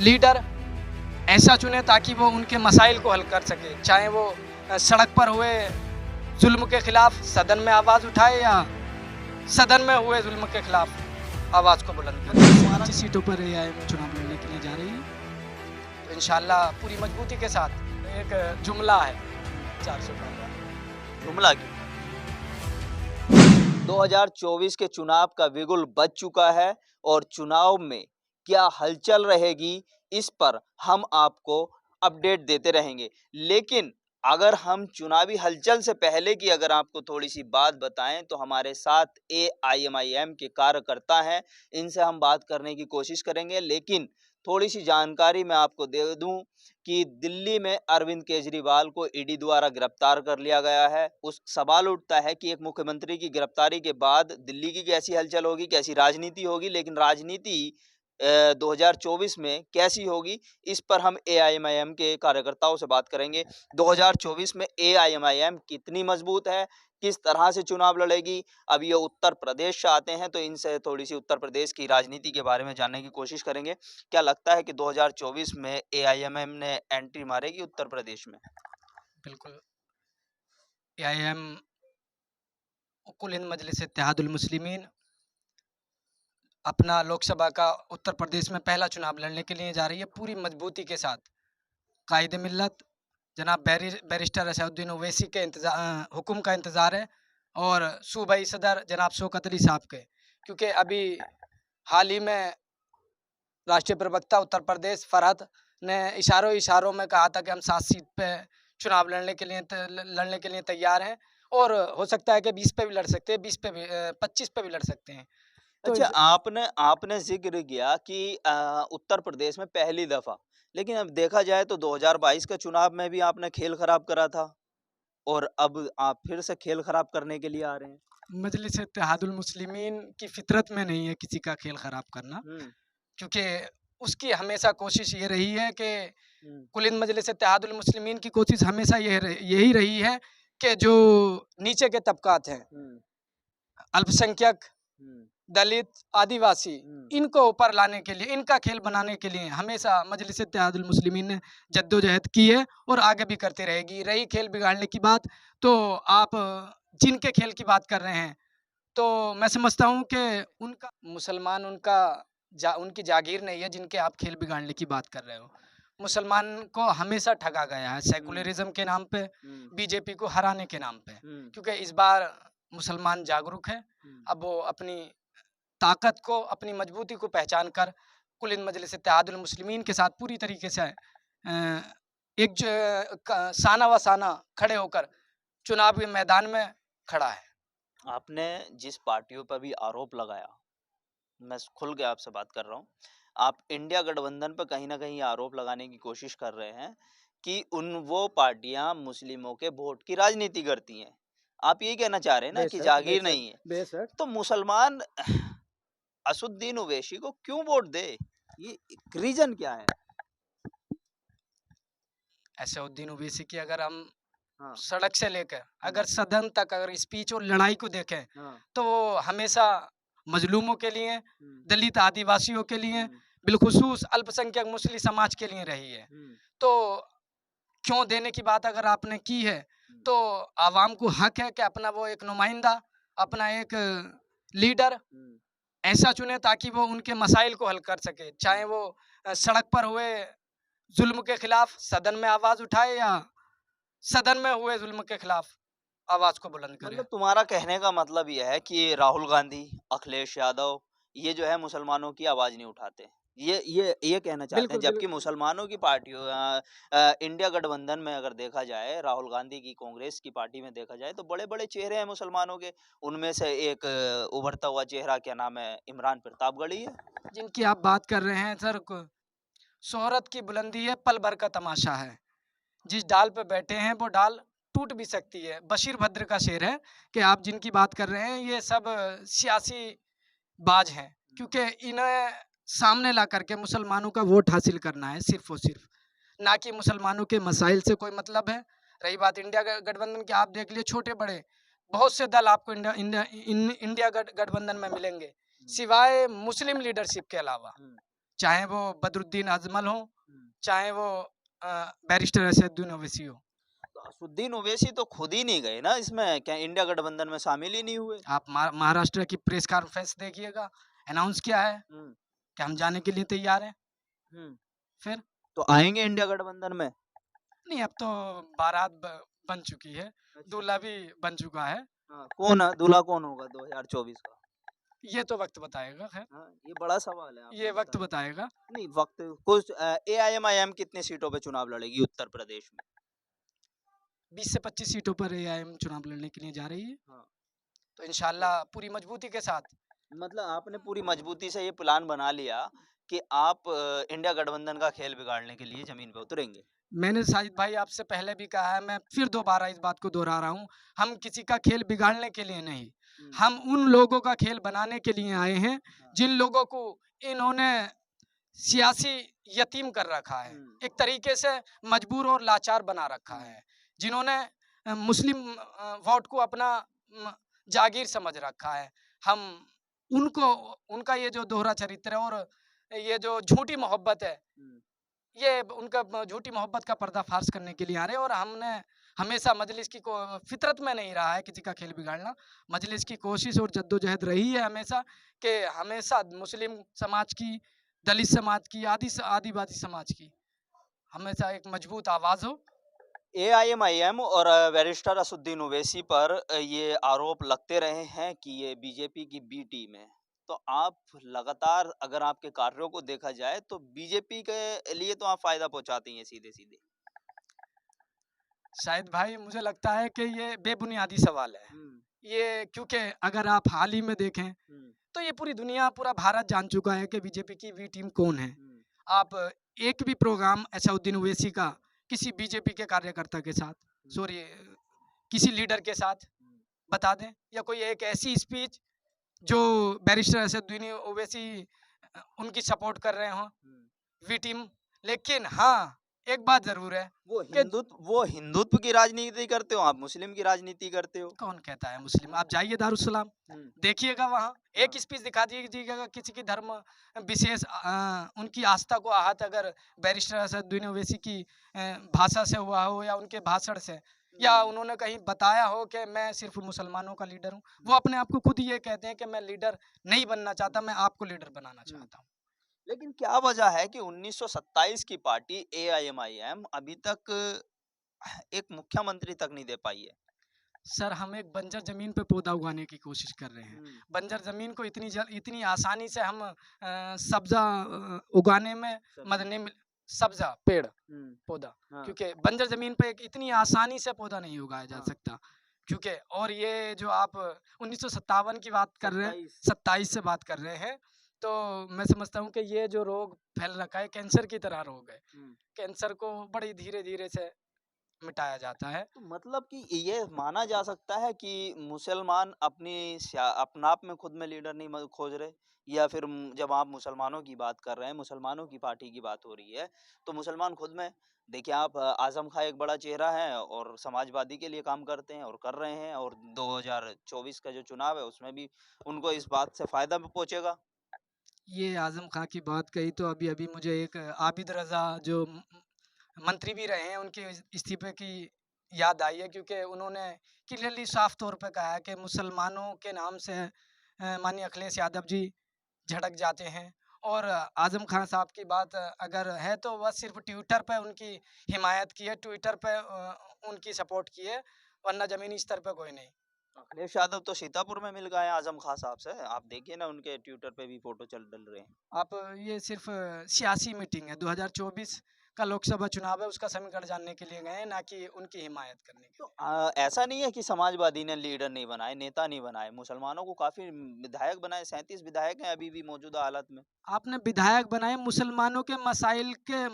Leader ऐसा चुने ताकि वो उनके मसाइल को हल कर सके, चाहे वो सड़क पर हुए जुल्म के खिलाफ सदन में आवाज़ उठाए या सदन में हुए जुल्म के खिलाफ आवाज़ को बुलंद करे। 25 सीटों पर एआईएम चुनाव लड़ने के लिए जा रही है, तो इंशाल्लाह पूरी मजबूती के साथ। एक जुमला है 415 जुमला की 2024 के चुनाव का बिगुल बज चुका है और चुनाव में क्या हलचल रहेगी इस पर हम आपको अपडेट देते रहेंगे। लेकिन अगर हम चुनावी हलचल से पहले की अगर आपको थोड़ी सी बात बताएं तो हमारे साथ एआईएमआईएम के कार्यकर्ता हैं, इनसे हम बात करने की कोशिश करेंगे। लेकिन थोड़ी सी जानकारी मैं आपको दे दूं कि दिल्ली में अरविंद केजरीवाल को ईडी द्वारा गिरफ्तार कर लिया गया है। उस सवाल उठता है कि एक मुख्यमंत्री की गिरफ्तारी के बाद दिल्ली की कैसी हलचल होगी, कैसी राजनीति होगी, लेकिन राजनीति 2024 में कैसी होगी, इस पर हम एआईएमआईएम के कार्यकर्ताओं से बात करेंगे। 2024 में एआईएमआईएम कितनी मजबूत है, किस तरह से चुनाव लड़ेगी। अब ये उत्तर प्रदेश से आते हैं तो इनसे थोड़ी सी उत्तर प्रदेश की राजनीति के बारे में जानने की कोशिश करेंगे। क्या लगता है कि 2024 में एआईएमआईएम ने एंट्री मारेगी उत्तर प्रदेश में? बिल्कुल, एआईएम कुल हिंद मजलिस इत्तेहादुल मुस्लिमीन अपना लोकसभा का उत्तर प्रदेश में पहला चुनाव लड़ने के लिए जा रही है पूरी मजबूती के साथ। कायदे मिल्लत जनाब बैरिस्टर असदुद्दीन ओवैसी के हुक्म का इंतज़ार है और सूबाई सदर जनाब शौकत अली साहब के, क्योंकि अभी हाल ही में राष्ट्रीय प्रवक्ता उत्तर प्रदेश फरहत ने इशारों में कहा था कि हम 7 सीट पे चुनाव लड़ने के लिए तैयार हैं और हो सकता है कि 20 पे भी लड़ सकते हैं, 20 पे भी 25 पे भी लड़ सकते हैं। तो अच्छा, आपने जिक्र किया कि उत्तर प्रदेश में पहली दफा, लेकिन अब देखा जाए तो 2022 के चुनाव में भी आपने खेल खराब करा था और अब आप फिर से खेल खराब करने के लिए आ रहे हैं। मजलिस इत्तेहादुल मुस्लिमीन की फितरत में नहीं है किसी का खेल खराब करना, क्योंकि उसकी हमेशा कोशिश ये रही है कि कुल हिंद मजलिस इत्तेहादुल मुस्लिमीन की कोशिश हमेशा यही रही है कि जो नीचे के तबकात हैं, अल्पसंख्यक, दलित, आदिवासी, इनको ऊपर लाने के लिए, इनका खेल बनाने के लिए हमेशा मजलिस इत्तेहादुल मुस्लिमीन ने जद्दोजहद की है और आगे भी करती रहेगी। रही खेल बिगाड़ने की बात, तो आप जिनके खेल की बात कर रहे हैं, तो मैं समझता हूँ कि उनका मुसलमान उनकी जागीर नहीं है जिनके आप खेल बिगाड़ने की बात कर रहे हो। मुसलमान को हमेशा ठगा गया है सेकुलरिज्म के नाम पे, बीजेपी को हराने के नाम पे, क्योंकि इस बार मुसलमान जागरूक है। अब वो अपनी ताकत को, अपनी मजबूती को पहचान कर कुल हिंद मजलिस इत्तेहादुल मुस्लिमीन के साथ पूरी तरीके से साना व साना खड़े होकर चुनाव के मैदान में खड़ा है। आपने जिस पार्टियों पर भी आरोप लगाया, मैं खुल के आपसे बात कर रहा हूँ, आप इंडिया गठबंधन पर कहीं ना कहीं आरोप लगाने की कोशिश कर रहे हैं कि वो पार्टियां मुस्लिमों के वोट की राजनीति करती हैं। आप ये कहना चाह रहे हैं ना कि जागीर नहीं है, बेशक। तो मुसलमान असदुद्दीन ओवैसी को क्यों वोट दे? ये रीजन क्या है? असदुद्दीन ओवैसी की अगर हम सड़क से लेकर अगर सदन तक अगर स्पीच और लड़ाई को देखें, तो वो हमेशा मजलूमों के लिए, दलित आदिवासियों के लिए, बिलखुसूस अल्पसंख्यक मुस्लिम समाज के लिए रही है। तो क्यों देने की बात अगर आपने की है, तो आवाम को हक है कि अपना वो एक नुमाइंदा, अपना एक लीडर ऐसा चुने ताकि वो उनके मसाइल को हल कर सके, चाहे वो सड़क पर हुए जुल्म के खिलाफ सदन में आवाज़ उठाए या सदन में हुए जुल्म के खिलाफ आवाज़ को बुलंद करे। मतलब तुम्हारा कहने का मतलब यह है कि राहुल गांधी, अखिलेश यादव, ये जो है मुसलमानों की आवाज़ नहीं उठाते, ये कहना चाहते हैं। जबकि मुसलमानों की पार्टियों इंडिया गठबंधन में अगर देखा जाए, राहुल गांधी की कांग्रेस की पार्टी में देखा जाए, तो बड़े बड़े चेहरे हैं मुसलमानों के। उनमें से एक उभरता हुआ चेहरा, क्या नाम है, इमरान प्रतापगढ़ी है। जिनकी आप बात कर रहे हैं सर, शोहरत की बुलंदी है, पल भर का तमाशा है। जिस डाल पे बैठे हैं वो डाल टूट भी सकती है। बशीर भद्र का शेर है कि आप जिनकी बात कर रहे हैं ये सब सियासी बाज हैं, क्योंकि इन्हें सामने ला करके मुसलमानों का वोट हासिल करना है सिर्फ और सिर्फ, ना कि मुसलमानों के मसाइल से कोई मतलब है। रही बात इंडिया गठबंधन की, आप देख लिए छोटे बड़े बहुत से दल आपको इंडिया गठबंधन में मिलेंगे, सिवाय मुस्लिम लीडरशिप के अलावा, चाहे वो बदरुद्दीन अजमल हो, चाहे वो बैरिस्टर असदुद्दीन ओवैसी हो। तो असदुद्दीन ओवैसी तो खुद ही नहीं गए ना इसमें, क्या इंडिया गठबंधन में शामिल ही नहीं हुए? आप महाराष्ट्र की प्रेस कॉन्फ्रेंस देखिएगा, अनाउंस किया है हम्म कि हम जाने के लिए तैयार हैं। हम्म फिर तो आएंगे इंडिया गठबंधन में? नहीं, अब तो बारात बन चुकी है, अच्छा। दूल्हा भी बन चुका है। हाँ, कौन है दूल्हा, कौन होगा 2024 का? ये तो वक्त बताएगा। खैर, हाँ, ये बड़ा सवाल है, ये आपने वक्त बताया। बताएगा। नहीं, वक्त कुछ एआईएमआईएम कितनी सीटों पे चुनाव लड़ेगी उत्तर प्रदेश में? 20 से 25 सीटों पर एआईएम चुनाव लड़ने के लिए जा रही है, हाँ, तो इंशाल्लाह पूरी मजबूती के साथ। मतलब आपने पूरी मजबूती से ये प्लान बना लिया कि आप इंडिया गठबंधन का खेल बिगाड़ने के लिए जमीन पे उतरेंगे। मैंने साजिद भाई आपसे पहले भी कहा है, मैं फिर दोबारा इस बात को दोहरा रहा हूँ, हम किसी का खेल बिगाड़ने के लिए नहीं, हम उन लोगों का खेल बनाने के लिए आए हैं जिन लोगों को इन्होंने सियासी यतीम कर रखा है, एक तरीके से मजबूर और लाचार बना रखा है, जिन्होंने मुस्लिम वोट को अपना जागीर समझ रखा है। हम उनको, उनका ये जो दोहरा चरित्र है और ये जो झूठी मोहब्बत है, ये उनका झूठी मोहब्बत का पर्दाफाश करने के लिए आ रहे हैं। और हमने हमेशा मजलिस की फितरत में नहीं रहा है किसी का खेल बिगाड़ना। मजलिस की कोशिश और जद्दोजहद रही है हमेशा कि हमेशा मुस्लिम समाज की, दलित समाज की, आदिवासी समाज की हमेशा एक मजबूत आवाज़ हो। एआईएमआईएम और बैरिस्टर असदुद्दीन ओवैसी पर ये आरोप लगते रहे हैं कि ये बीजेपी की बी टीम है। तो आप लगातार, अगर आपके कार्यों को देखा जाए तो बीजेपी के लिए तो आप फायदा पहुंचाते ही हैं सीधे-सीधे। शायद भाई मुझे लगता है कि ये बेबुनियादी सवाल है। हम्म ये क्योंकि अगर आप हाल ही में देखें तो ये पूरी दुनिया, पूरा भारत जान चुका है कि बीजेपी की बी टीम कौन है। आप एक भी प्रोग्राम असदुद्दीन ओवैसी का किसी बीजेपी के कार्यकर्ता के साथ, सॉरी, किसी लीडर के साथ बता दें, या कोई एक ऐसी स्पीच जो बैरिस्टर असदुद्दीन ओवैसी उनकी सपोर्ट कर रहे हों, वी टीम। लेकिन हाँ, एक बात जरूर है कि वो हिंदुत्व की राजनीति करते हो, आप मुस्लिम की राजनीति करते हो। कौन कहता है मुस्लिम? आप जाइए दारुसलाम, देखिएगा वहाँ एक स्पीच दिखा दीजिएगा किसी की धर्म विशेष उनकी आस्था को आहत अगर बैरिस्टर असदुद्दीन ओवैसी की भाषा से हुआ हो या उनके भाषण से, या उन्होंने कहीं बताया हो कि मैं सिर्फ मुसलमानों का लीडर हूँ। वो अपने आप को खुद ये कहते हैं कि मैं लीडर नहीं बनना चाहता, मैं आपको लीडर बनाना चाहता हूँ। लेकिन क्या वजह है कि 1927 की पार्टी एआईएमआईएम अभी तक एक मुख्यमंत्री तक नहीं दे पाई है? सर, हम एक बंजर ज़मीन पे पौधा उगाने की कोशिश कर रहे हैं। बंजर ज़मीन को इतनी आसानी से हम सब्ज़ा उगाने में मदद नहीं मिल, सब्ज़ा, पेड़, पौधा, हाँ। क्योंकि बंजर ज़मीन पे एक इतनी आसानी से पौधा नहीं उगाया जा सकता। क्योंकि और ये जो आप 1957 की बात कर रहे हैं, 27 से बात कर रहे हैं, तो मैं समझता हूँ कि ये जो रोग फैल रखा है, कैंसर की तरह रोग है। कैंसर को बड़ी धीरे-धीरे से मिटाया जाता है। तो मतलब कि ये माना जा सकता है कि मुसलमान अपने आप में खुद में लीडर नहीं खोज रहे, या फिर जब आप मुसलमानों की बात कर रहे हैं, मुसलमानों की पार्टी की बात हो रही है, तो मुसलमान खुद में, देखिए आप आजम खां एक बड़ा चेहरा है और समाजवादी के लिए काम करते हैं और कर रहे हैं, और 2024 का जो चुनाव है उसमें भी उनको इस बात से फायदा भी पहुंचेगा। ये आज़म खां की बात कही तो अभी-अभी मुझे एक आबिद रज़ा जो मंत्री भी रहे हैं, उनके इस्तीफे की याद आई है, क्योंकि उन्होंने क्लियरली साफ तौर पे कहा है कि मुसलमानों के नाम से माननीय अखिलेश यादव जी झड़क जाते हैं। और आज़म खान साहब की बात अगर है तो वह सिर्फ ट्विटर पे उनकी हिमायत की है, ट्विटर पे उनकी सपोर्ट की है, वरना ज़मीनी स्तर पे कोई नहीं। अखिलेश यादव तो सीतापुर में मिल गए आजम खां साहब से, आप देखिए ना उनके ट्विटर पे भी फोटो डल रहे हैं। आप ये सिर्फ सियासी मीटिंग है, 2024 का लोकसभा चुनाव है, उसका समीकरण जानने के लिए गए हैं, ना कि उनकी हिमायत करने के तो लिए। ऐसा नहीं है कि समाजवादी ने लीडर नहीं बनाए, नेता नहीं बनाए, मुसलमानों को काफी विधायक बनाए, 37 विधायक हैं अभी भी मौजूदा हालत में। आपने विधायक बनाए, मुसलमानों के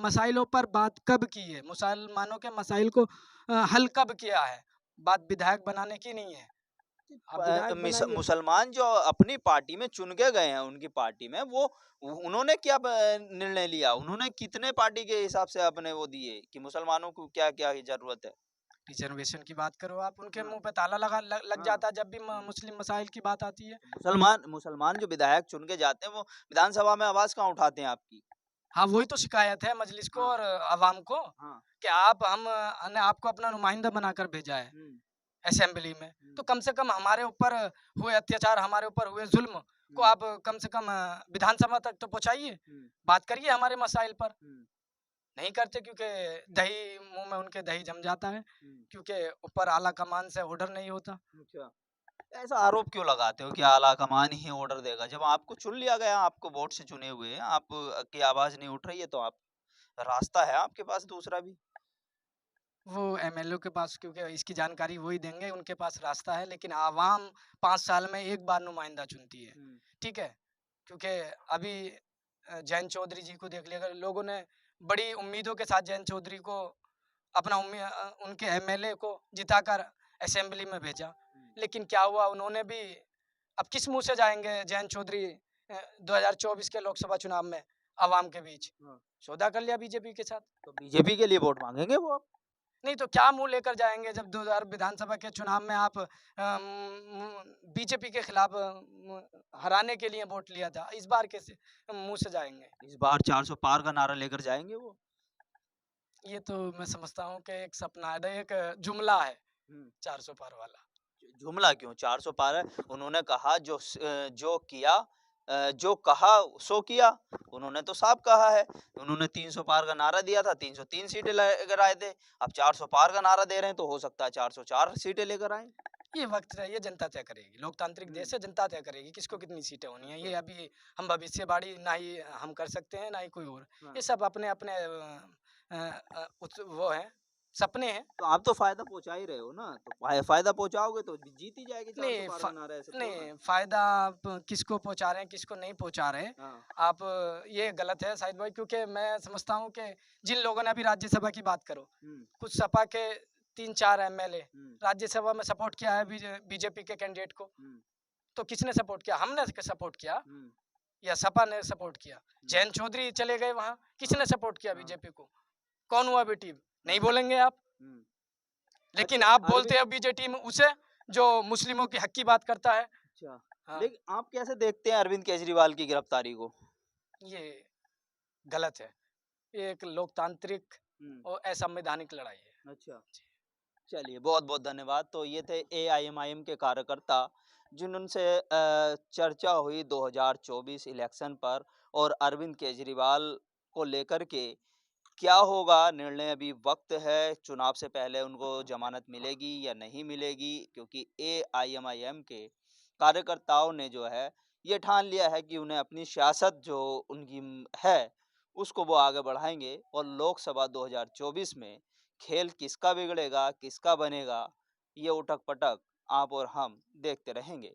मसाइलों पर बात कब की है? मुसलमानों के मसाइल को हल कब किया है? बात विधायक बनाने की नहीं है। आप विधायक बनाइए। मुसलमान जो अपनी पार्टी में चुन के गए हैं, उनकी पार्टी में वो उन्होंने क्या निर्णय लिया, उन्होंने कितने पार्टी के हिसाब से अपने वो दिए कि मुसलमानों को क्या क्या जरूरत है। रिजर्वेशन की बात करो आप, उनके मुंह पे ताला लग जाता है जब भी मुस्लिम मसाइल की बात आती है। मुसलमान मुसलमान जो विधायक चुन के जाते हैं वो विधानसभा में आवाज कहाँ उठाते हैं आपकी? हाँ, वही तो शिकायत है मजलिस को हाँ। और अवाम को हाँ। कि हमने आपको अपना नुमाइंदा बनाकर भेजा है असेंबली में, तो कम से कम हमारे ऊपर हुए अत्याचार, हमारे ऊपर हुए ज़ुल्म को आप कम से कम विधानसभा तक तो पहुँचाइए, बात करिए हमारे मसाइल पर। नहीं करते क्योंकि दही मुँह में उनके दही जम जाता है, क्योंकि ऊपर आला कमान से ऑर्डर नहीं होता। अच्छा। ऐसा आरोप क्यों लगाते हो कि आला कमान ही ऑर्डर देगा? जब आपको चुन लिया गया, आपको वोट से चुने हुए हैं, आप की आवाज़ नहीं उठ रही है तो आप रास्ता है आपके पास दूसरा भी। वो एमएलए के पास क्योंकि इसकी जानकारी वो ही देंगे, उनके पास रास्ता है, लेकिन आवाम 5 साल में 1 बार नुमाइंदा चुनती है, ठीक है? क्योंकि अभी जयंत चौधरी जी को देख लिया, अगर लोगों ने बड़ी उम्मीदों के साथ जयंत चौधरी को उनके एमएलए को जिताकर असेंबली में भेजा, लेकिन क्या हुआ उन्होंने भी अब किस मुँह से जाएँगे जयंत चौधरी 2024 के लोकसभा चुनाव में आवाम के बीच? सौदा कर लिया बीजेपी के साथ। तो बीजेपी के लिए वोट माँगेंगे वो अब? नहीं तो क्या मुँह लेकर जाएँगे जब 2000 विधानसभा के चुनाव में आप बीजेपी के खिलाफ हराने के लिए वोट लिया था। इस बार कैसे मुँह से जाएँगे? इस बार 400 पार का नारा लेकर जाएँगे वो? ये तो मैं समझता हूँ कि एक सपना है, एक जुमला है 400 पार वाला। जुमला क्यों? 400 पार है। उन्होंने कहा जो किया जो कहा सो किया। उन्होंने तो साफ कहा है। उन्होंने 300 पार का नारा दिया था, 303 सीटें लेकर आए थे। अब 400 पार का नारा दे रहे हैं तो हो सकता है 404 सीटें लेकर आएँ। ये वक्त है, ये जनता तय करेगी। लोकतांत्रिक देश है, जनता तय करेगी किसको कितनी सीटें होनी है। ये अभी हम भविष्यवाणी ना ही हम कर सकते हैं, ना ही कोई और। ये सब अपने-अपने वो हैं, सपने हैं। तो आप तो फ़ायदा पहुँचा ही रहे हो ना, तो फ़ायदा पहुँचाओगे तो जीत ही जाएगी 400 नहीं पार फ़ा का नारा ऐसे थोड़ा नहीं, ना। फ़ायदा आप किसको पहुँचा रहे हैं, किसको नहीं पहुँचा रहे, हाँ। आप ये गलत है शाहिद भाई, क्योंकि मैं समझता हूँ कि जिन लोगों ने अभी राज्यसभा की बात करो, कुछ सपा के 3-4 एमएलए राज्यसभा में सपोर्ट किया है बीजेपी के कैंडिडेट को, तो किसने सपोर्ट किया? हमने सपोर्ट किया या सपा ने सपोर्ट किया? जयंत चौधरी चले गए वहाँ, किसने सपोर्ट किया बीजेपी को? कौन हुआ बी टीम? नहीं बोलेंगे आप। लेकिन अच्छा, आप बोलते हो बीजे टीम उसे जो मुस्लिमों के हक की बात करता है। अच्छा। हाँ, लेकिन आप कैसे देखते हैं अरविंद केजरीवाल की गिरफ्तारी को? ये गलत है। ये एक लोकतांत्रिक और असंवैधानिक लड़ाई है। अच्छा। चलिए, बहुत-बहुत धन्यवाद। तो ये थे एआईएमआईएम के कार्यकर्ता जिनसे चर्चा हुई 2024 इलेक्शन पर और अरविंद केजरीवाल को लेकर के क्या होगा निर्णय अभी वक़्त है, चुनाव से पहले उनको ज़मानत मिलेगी या नहीं मिलेगी क्योंकि एआईएमआईएम के कार्यकर्ताओं ने जो है ये ठान लिया है कि उन्हें अपनी सियासत जो उनकी है, उसको वो आगे बढ़ाएँगे और लोकसभा 2024 में खेल किसका बिगड़ेगा, किसका बनेगा, ये उठक-पटक आप और हम देखते रहेंगे।